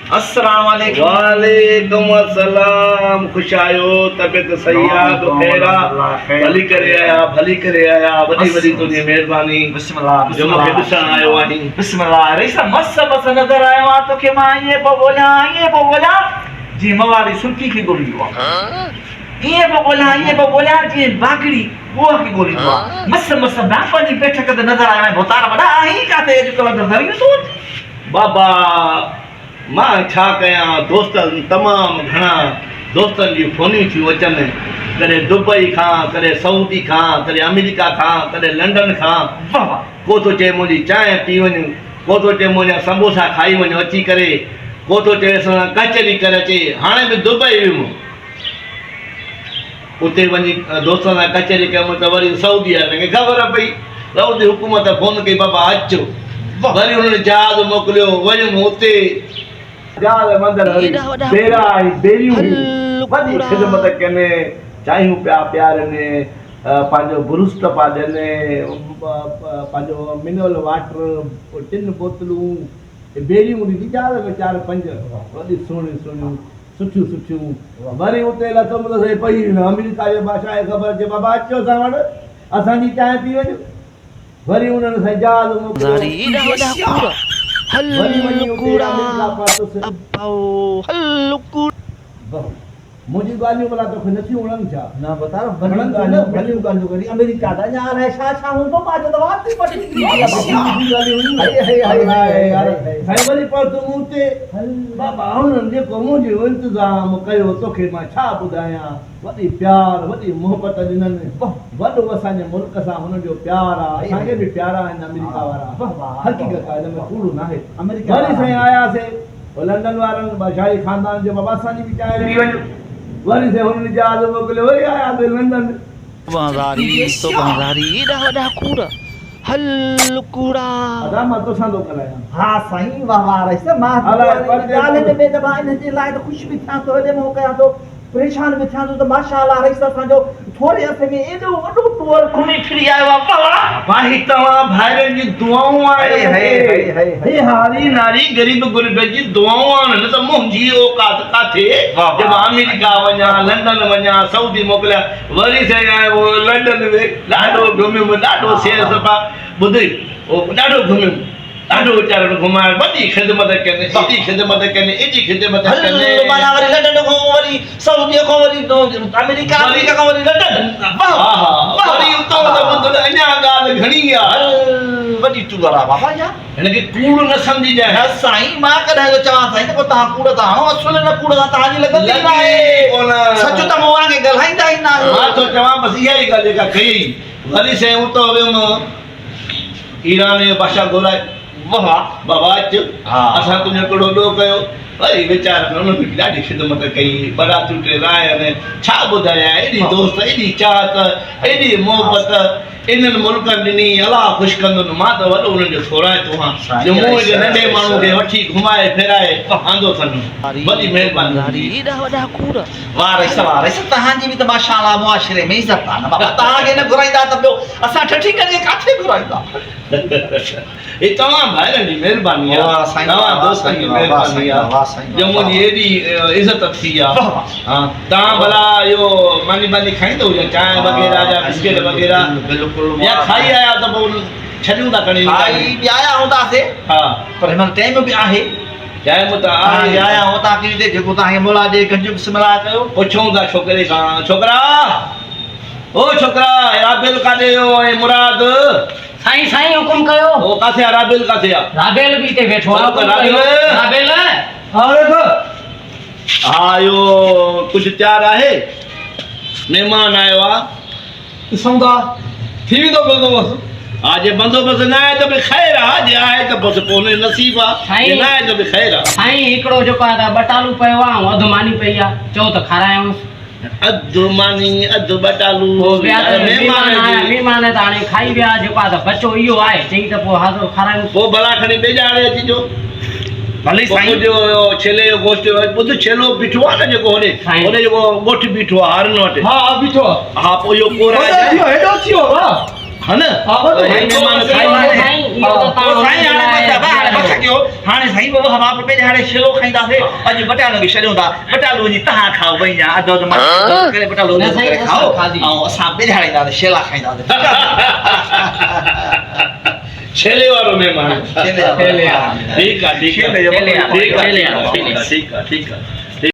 अस्सलाम वालेकुम। वालेकुम अस्सलाम। खुश आयो, तबियत सही आहे तो खैरा भली करे आया वॾी वॾी तुंहिंजी महिरबानी बिस्मिल्लाह जो मूंखे ॾिसण आयो आहीं। बिस्मिल्लाह रईसा मस्त मस्त नज़र आयो आहे तोखे मां ईअं पियो ॻोल्हियां जीअं मवाली सुर्खी खे ॻोल्हींदो आहे ईअं पियो ॻोल्हियां जीअं बागड़ी उहा खे ॻोल्हींदो आहे मस्त मस्त ॿिया पंहिंजी पेठ ते नज़र आया आहिनि भोतार वॾा आहीं किथे अॼुकल्ह नज़र ईंदो बाबा मां छा कयां, दोस्त तमामु घणा दोस्तनि जूं फोनियूं थियूं अचनि, कॾहिं दुबई खां, कॾहिं सऊदी खां, कॾहिं अमेरिका खां, कॾहिं लंडन खां। को थो चए मुंहिंजी चांहि पी वञु, को थो चए मुंहिंजा समोसा खाई वञो अची करे, को थो चए असां कचरी करे अचे। हाणे बि दुबई वियुमि, उते वञी दोस्तनि सां कचरी कयमि त वरी सऊदी अरब खे ख़बर पई, सऊदी हुकूमत फोन कई बाबा अचो, वरी हुननि जहाज़ मोकिलियो, वञुमि उते जहाज़ मंदर बेड़ा बेड़ियूं वॾी ख़िदमत कनि, चांहियूं पिया पियारनि, पंहिंजो बुरुस्त पिया ॾियनि, पंहिंजो मिनरल वाटर 3 बोतलूं, बेड़ियूं ॾिनी 4 में 4 5 वॾी सुहिणियूं सुठियूं। वरी उते लथमि त सही पई अमेरिका जे बादशाह खे ख़बर अचे बाबा अचो असां वटि, असांजी चांहि पी वञो। वरी उन्हनि सां जहाज़ मोकिलियो, मुंहिंजी ॻाल्हियूं भला तोखे नथियूं वणनि छा? न बता भलियूं ॻाल्हियूं करी अमेरिका दा अञा हाणे छा हूंदो मां चयो दवा थी पटी साईं वरी पर तूं उते बाबा हुननि जेको मुंहिंजो इंतज़ाम कयो तोखे मां छा ॿुधायां, वॾी प्यार वॾी मोहबत ॾिननि, वॾो असांजे मुल्क सां हुनजो प्यार आहे, असांखे बि प्यारा आहिनि अमेरिका वारा, हक़ीक़त आहे हिन में कूड़ न आहे। वरी साईं आयासीं लंडन वारनि बादशाही ख़ानदान जो बाबा असांजी बि चांहि पी वञो, वरी से हुननि जहाज़ मोकिलियो, वरी आयासीं लंडन। अदा मां तोसां थो ॻाल्हायां। हा साईं वाह वाह रईस मां ॻाल्हि में दबा इन जे लाइ त ख़ुशि बि थियां थो, हेॾे मूं कयां थो, परेशान बि थियां थो त माशाअल्लाह रईस असांजो थोरे अर्से में एॾो वॾो टूर घुमी फिरी आयो आहे। भाई तव्हां भाइरनि जी दुआऊं आहे, हे हारी नारी ग़रीब गुरबत जी दुआऊं आहिनि, न त मुंहिंजी औकात काथे जब अमेरिका वञा, लंडन वञा, सऊदी मोकिलिया। वरी से आयो लंडन में ॾाढो घुमियुमि, ॾाढो सैर सफ़ा ॿुधी ॾाढो घुमियुमि, ॾाढो वीचारनि घुमाइण, वॾी ख़िदमत कनि, एॾी ख़िदमत कनि, एॾी ख़िदमत कनि। माना वरी लंडन खां वरी सऊदी खां वरी अमेरिका खां वरी लंडन। वरी उतां त अञा ॻाल्हि घणी आहे, वॾी टूर आहे बाबा या हिनखे कूड़ न सम्झिजांइ। न साईं मां कॾहिं थो चवां साईं त तव्हां कूड़ था हणो, असुल न कूड़ सां तव्हांजी लॻंदी न आहे, सच त मूं वांगे ॻाल्हाईंदा ई न आहियो। मां थो चवां बसि इहा ई ॻाल्हि जेका कई। वरी से उतां वियुमि ईरान जो बादशाह घुराए, वाह बाबा अचु, असां तुंहिंजो कहिड़ो ॾोह कयो। वरी वीचारनि उन्हनि बि ॾाढी ख़िदमत कई, बरातियूं टे लाहिनि, छा ॿुधायां, एॾी दोस्त, एॾी चाहत, एॾी मोहबत इन्हनि मुल्कनि ॾिनी, अलाह ख़ुशि कंदुनि। मां त वॾो उन्हनि जो थोराइतो आहियां जो मूं जे नंढे माण्हू खे वठी घुमाए फिराए आंदो अथनि, वॾी महिरबानी। वाह रईस वाह रईस, तव्हांजी बि त माशाअल्लाह मुआशिरे में इज़त आहे न बाबा, तव्हांखे न घुराईंदा त ॿियो असां ठठी करे किथे घुराईंदा। हे तव्हां भाइरनि जी महिरबानी आहे, तव्हां दोस्तनि जी महिरबानी आहे जो मुंहिंजी एॾी इज़त थी आहे। हा तव्हां भला इहो मानी बानी खाईंदो हुजे, चांहि वग़ैरह या बिस्किट वग़ैरह या खाई आया त पोइ छॾियूं था खणी खाई बि आया हूंदासीं, हा पर हिन टाइम बि आहे टाइम त आहे, आया हूंदा की जेको तव्हांखे मुला ॾे गंज बिस्मिल्लाह कयो। पुछूं था छोकिरे खां, छोकिरा ओ छोकिरा राबेल काॾे वियो ऐं मुराद? साईं साईं हुकुम कयो। ओ काथे आहे राबेल, काथे आहे? राबेल बि ते वेठो आहे। राबेल हा इहो कुझु तयारु आहे, महिमान आयो आहे, ॾिसूं था थी वेंदो बंदोबस्तु। हा जे बंदोबस्तु न आहे त बि ख़ैर आहे, जे आहे त बसि पोइ नसीब आहे, न आहे त बि ख़ैर आहे। साईं हिकिड़ो जेको आहे बटालू पियो आहे ऐं अधु मानी पई आहे, चओ त खारायूंसि। अधु मानी अधु बटालू, महिमान त हाणे खाई विया, जेको आहे त बचो इहो आहे, चई त पोइ हाज़ुर खारायूं। पोइ भला खणी बेजाड़े अचिजो। भले साईं जो छेले जो गोश्त ॿुध, छेलो बीठो आहे न जेको होॾे, होॾे जेको ॻोठ बीठो आहे हरन वटि। हा बीठो आहे। हा पोइ इहो कोरा हेॾो थियो वाह हा न आहो तो हे महिमान साईं, इहो त पोइ तव्हां साईं हाणे बसि हाणे बसि कयो हाणे साईं बाबा हवा पे पहिरियों हाणे शिलो खाईंदासीं अॼु बटालो बि छॾियूं था बटालो वञी तव्हां खाओ भई या अधु अधु मां करे बटालो न साईं, करे खाओ असां खाधी। ऐं असां ॿिए हाणे शेला खाईंदासीं छेले वारो महिमान छेले वारो। ठीकु आहे छेले जो ठीकु आहे छेले ठीकु वारो। आहे ठीकु आहे